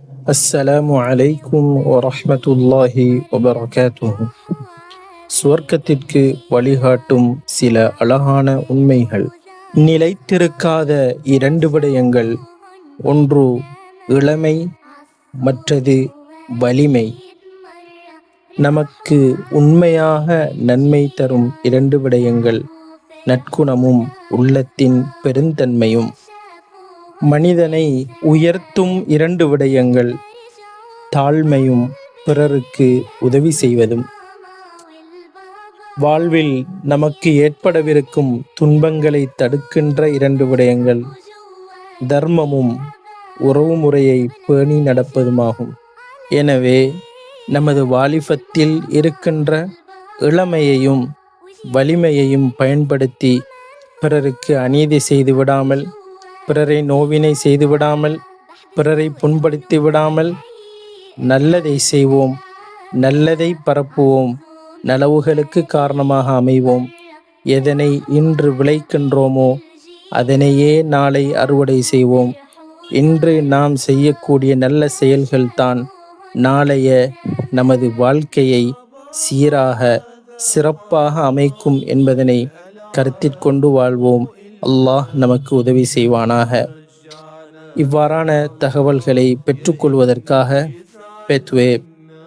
அஸ்ஸலாமு அலைக்கும் வரஹ்மத்துல்லாஹி வபரகாத்துஹு. சுவர்க்கத்திற்கு வழிகாட்டும் சில அழகான உண்மைகள். நிலைத்திருக்காத இரண்டு விடயங்கள், ஒன்று இளமை, மற்றது வலிமை. நமக்கு உண்மையாக நன்மை தரும் இரண்டு விடயங்கள், நற்குணமும் உள்ளத்தின் பெருந்தன்மையும். மனிதனை உயர்த்தும் இரண்டு விடயங்கள், தாழ்மையும் பிறருக்கு உதவி செய்வதும். வாழ்வில் நமக்கு ஏற்படவிருக்கும் துன்பங்களை தடுக்கின்ற இரண்டு விடயங்கள், தர்மமும் உறவுமுறையை பேணி நடப்பதுமாகும். எனவே நமது வாலிபத்தில் இருக்கின்ற இளமையையும் வலிமையையும் பயன்படுத்தி பிறருக்கு அநீதி செய்து விடாமல், பிறரை நோவினை செய்து விடாமல், பிறரை புண்படுத்தி விடாமல் நல்லதை செய்வோம், நல்லதை பரப்புவோம், நலவுகளுக்கு காரணமாக அமைவோம். எதனை இன்று விளைக்கின்றோமோ அதனையே நாளை அறுவடை செய்வோம். இன்று நாம் செய்யக்கூடிய நல்ல செயல்கள்தான் நாளைய நமது வாழ்க்கையை சீராக சிறப்பாக அமைக்கும் என்பதனை கருத்திற்கொண்டு வாழ்வோம். அல்லாஹ் நமக்கு உதவி செய்வானாக. இவ்வாறான தகவல்களை பெற்றுக்கொள்வதற்காக பெத்வே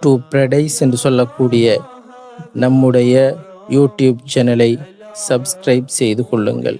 டு பிரடைஸ் என்று சொல்லக்கூடிய நம்முடைய யூடியூப் சேனலை சப்ஸ்கிரைப் செய்து கொள்ளுங்கள்.